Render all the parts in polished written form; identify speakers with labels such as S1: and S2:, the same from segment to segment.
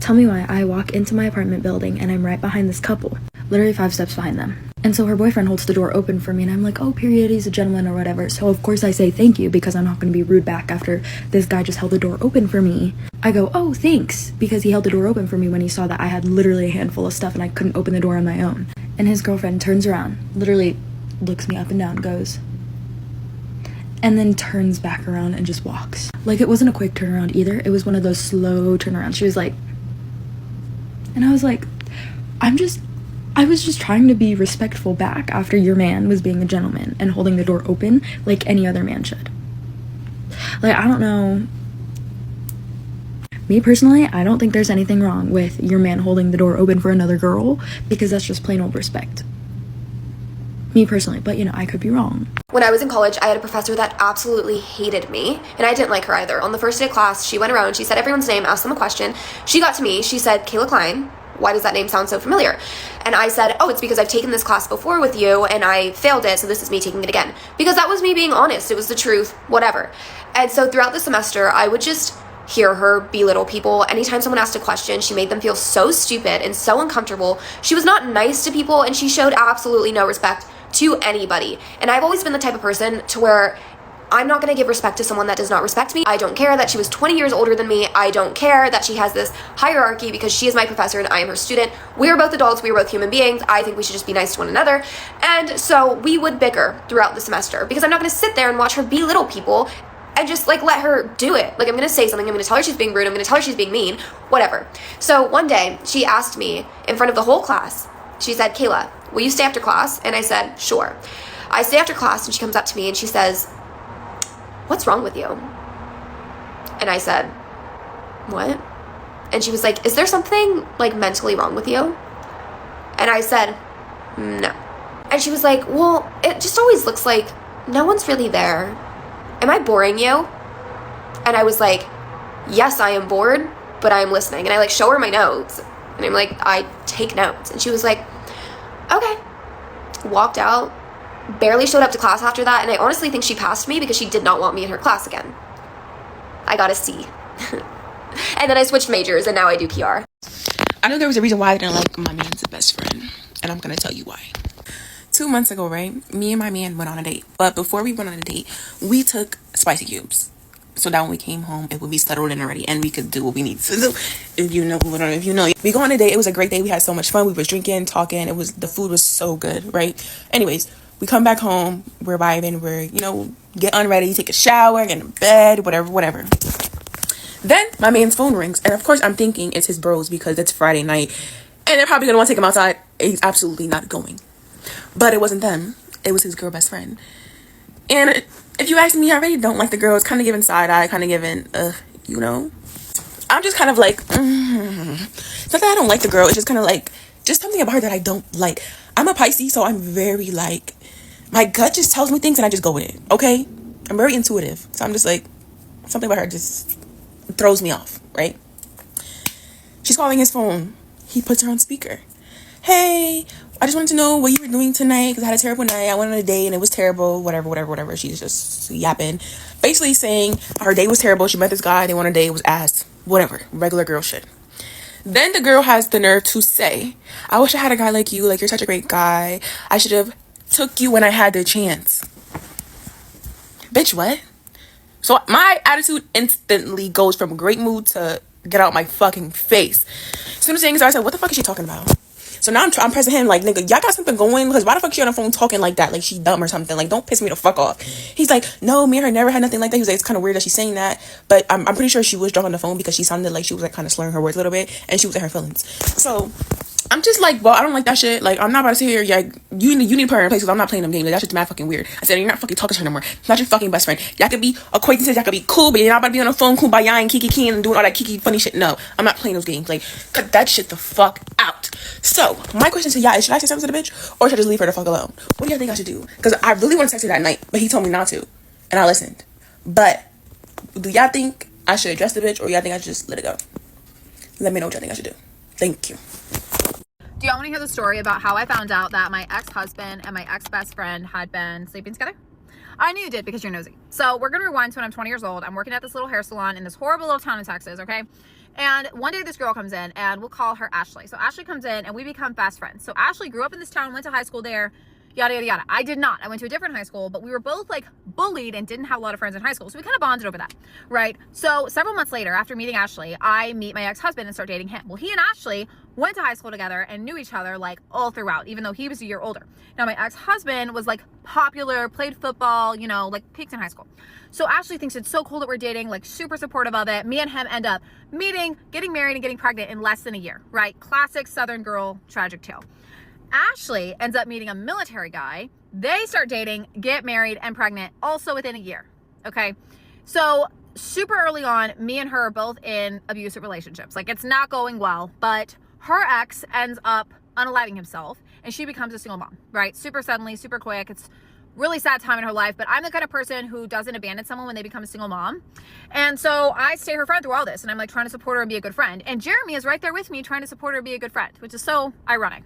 S1: Tell me why I walk into my apartment building and I'm right behind this couple, literally 5 steps behind them. And so her boyfriend holds the door open for me and I'm like, oh, period, he's a gentleman or whatever. So of course I say thank you because I'm not going to be rude back after this guy just held the door open for me. I go, oh, thanks, because he held the door open for me when he saw that I had literally a handful of stuff and I couldn't open the door on my own. And his girlfriend turns around, literally looks me up and down, goes, and then turns back around and just walks. Like, it wasn't a quick turnaround either. It was one of those slow turnarounds. She was like, and I was like, I was just trying to be respectful back after your man was being a gentleman and holding the door open like any other man should. Like, I don't know. Me personally, I don't think there's anything wrong with your man holding the door open for another girl because that's just plain old respect. Me personally, but you know, I could be wrong.
S2: When I was in college, I had a professor that absolutely hated me, and I didn't like her either. On the first day of class, she went around, she said everyone's name, asked them a question. She got to me, she said, Kayla Klein, why does that name sound so familiar? And I said, oh, it's because I've taken this class before with you, and I failed it, so this is me taking it again. Because that was me being honest, it was the truth, whatever. And so throughout the semester, I would just hear her belittle people. Anytime someone asked a question, she made them feel so stupid and so uncomfortable. She was not nice to people, and she showed absolutely no respect to anybody. And I've always been the type of person to where I'm not going to give respect to someone that does not respect me. I don't care that she was 20 years older than me. I don't care that she has this hierarchy because she is my professor and I am her student. We are both adults. We are both human beings. I think we should just be nice to one another. And so we would bicker throughout the semester because I'm not going to sit there and watch her belittle people and just like let her do it. Like, I'm going to say something. I'm going to tell her she's being rude. I'm going to tell her she's being mean, whatever. So one day she asked me in front of the whole class, she said, Kayla, will you stay after class? And I said, sure. I stay after class and she comes up to me and she says, what's wrong with you? And I said, what? And she was like, is there something like mentally wrong with you? And I said, no. And she was like, well, it just always looks like no one's really there. Am I boring you? And I was like, yes, I am bored, but I am listening. And I like show her my notes and I'm like, I take notes. And she was like, okay. Walked out. Barely showed up to class after that, and I honestly think she passed me because she did not want me in her class again. I got a C. And then I switched majors, and now I do PR.
S3: I know there was a reason why I didn't like my man's best friend, and I'm gonna tell you why. 2 months ago, right, me and my man went on a date, but before we went on a date, we took spicy cubes. So that when we came home, it would be settled in already, and we could do what we need to do. If you know, if you know. We go on a date, it was a great day, we had so much fun, we was drinking, talking, the food was so good, right? Anyways, we come back home, we're vibing, get unready, take a shower, get in bed, whatever. Then my man's phone rings, and of course I'm thinking it's his bros because it's Friday night, and they're probably gonna want to take him outside. He's absolutely not going. But it wasn't them, it was his girl best friend. And if you ask me, I really don't like the girl. It's kind of giving side eye, kind of giving, I'm just kind of like, It's not that I don't like the girl, it's just kind of like, just something about her that I don't like. I'm a Pisces, so I'm very like, my gut just tells me things and I just go with it, okay? I'm very intuitive. So I'm just like, something about her just throws me off, right? She's calling his phone. He puts her on speaker. Hey, I just wanted to know what you were doing tonight because I had a terrible night. I went on a date and it was terrible, whatever. She's just yapping. Basically saying her day was terrible. She met this guy. They went on a date. It was ass. Whatever. Regular girl shit. Then the girl has the nerve to say, I wish I had a guy like you. Like, you're such a great guy. I should have took you when I had the chance. Bitch, what? So my attitude instantly goes from great mood to get out my fucking face. As soon as saying so, I said, what the fuck is she talking about? So now I'm pressing him like, nigga, y'all got something going? Because why the fuck she on the phone talking like that? Like she dumb or something. Like, don't piss me the fuck off. He's like, no, me and her never had nothing like that. He was like, it's kind of weird that she's saying that. But I'm pretty sure she was drunk on the phone because she sounded like she was like kind of slurring her words a little bit. And she was in her feelings. So I'm just like, well, I don't like that shit. Like, I'm not about to sit here. Yeah, you need to put her in place because I'm not playing them games. Like, that shit's mad fucking weird. I said, you're not fucking talking to her no more. It's not your fucking best friend. Y'all could be acquaintances. Y'all could be cool, but you're not about to be on the phone kumbaya and kiki and doing all that kiki funny shit. No, I'm not playing those games. Like, cut that shit the fuck out. So, my question to y'all is, should I say something to the bitch or should I just leave her the fuck alone? What do y'all think I should do? Because I really want to text her that night, but he told me not to. And I listened. But, do y'all think I should address the bitch or y'all think I should just let it go? Let me know what y'all think I should do. Thank you.
S4: Do y'all want to hear the story about how I found out that my ex-husband and my ex-best friend had been sleeping together? I knew you did because you're nosy. So we're going to rewind to when I'm 20 years old. I'm working at this little hair salon in this horrible little town in Texas, okay? And one day this girl comes in, and we'll call her Ashley. So Ashley comes in and we become fast friends. So Ashley grew up in this town, went to high school there, yada, yada, yada. I did not. I went to a different high school, but we were both like bullied and didn't have a lot of friends in high school. So we kind of bonded over that, right? So several months later, after meeting Ashley, I meet my ex-husband and start dating him. Well, he and Ashley went to high school together and knew each other like all throughout, even though he was a year older. Now my ex-husband was like popular, played football, you know, like peaked in high school. So Ashley thinks it's so cool that we're dating, like super supportive of it. Me and him end up meeting, getting married, and getting pregnant in less than a year, right? Classic Southern girl tragic tale. Ashley ends up meeting a military guy. They start dating, get married, and pregnant also within a year. Okay. So super early on, me and her are both in abusive relationships. Like it's not going well, but her ex ends up unaliving himself and she becomes a single mom, right? Super suddenly, super quick. It's really sad time in her life, but I'm the kind of person who doesn't abandon someone when they become a single mom. And so I stay her friend through all this, and I'm like trying to support her and be a good friend. And Jeremy is right there with me trying to support her and be a good friend, which is so ironic.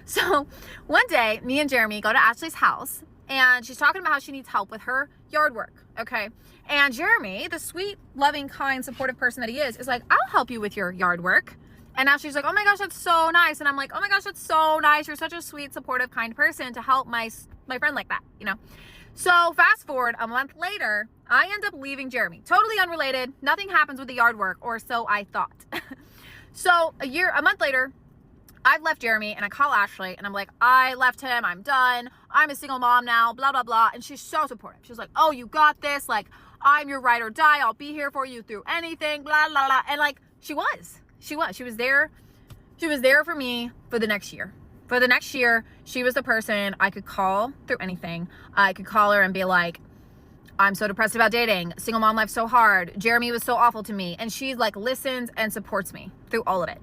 S4: So one day, me and Jeremy go to Ashley's house, and she's talking about how she needs help with her yard work, okay? And Jeremy, the sweet, loving, kind, supportive person that he is like, I'll help you with your yard work. And Ashley's like, oh my gosh, that's so nice. And I'm like, oh my gosh, that's so nice. You're such a sweet, supportive, kind person to help my friend like that, you know? So fast forward a month later, I end up leaving Jeremy. Totally unrelated. Nothing happens with the yard work, or so I thought. So a month later, I've left Jeremy and I call Ashley and I'm like, I left him. I'm done. I'm a single mom now, blah, blah, blah. And she's so supportive. She's like, oh, you got this. Like, I'm your ride or die. I'll be here for you through anything, blah, blah, blah. And like, she was there. She was there for me for the next year. For the next year, she was the person I could call through anything. I could call her and be like, I'm so depressed about dating. Single mom life's so hard. Jeremy was so awful to me. And she like listens and supports me through all of it.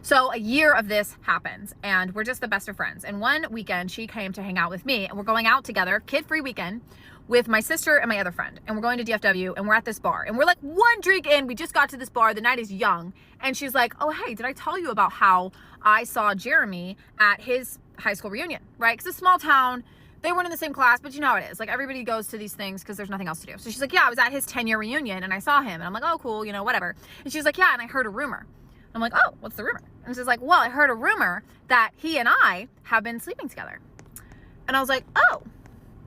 S4: So a year of this happens and we're just the best of friends. And one weekend she came to hang out with me and we're going out together, kid-free weekend, with my sister and my other friend. And we're going to DFW and we're at this bar. And we're like one drink in, we just got to this bar, the night is young. And she's like, oh, hey, did I tell you about how I saw Jeremy at his high school reunion, right? Because it's a small town. They weren't in the same class, but you know how it is. Like everybody goes to these things because there's nothing else to do. So she's like, yeah, I was at his 10-year reunion and I saw him. And I'm like, oh, cool, you know, whatever. And she's like, yeah, and I heard a rumor. I'm like, oh, what's the rumor? And she's like, well, I heard a rumor that he and I have been sleeping together. And I was like, oh,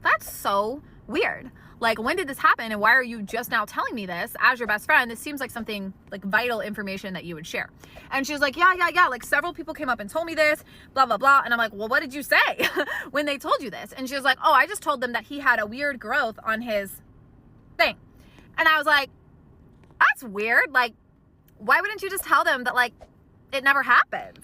S4: that's so weird. Like, when did this happen? And why are you just now telling me this as your best friend? This seems like something like vital information that you would share. And she was like, yeah. Like several people came up and told me this, blah, blah, blah. And I'm like, well, what did you say when they told you this? And she was like, oh, I just told them that he had a weird growth on his thing. And I was like, that's weird. Like, why wouldn't you just tell them that like it never happened?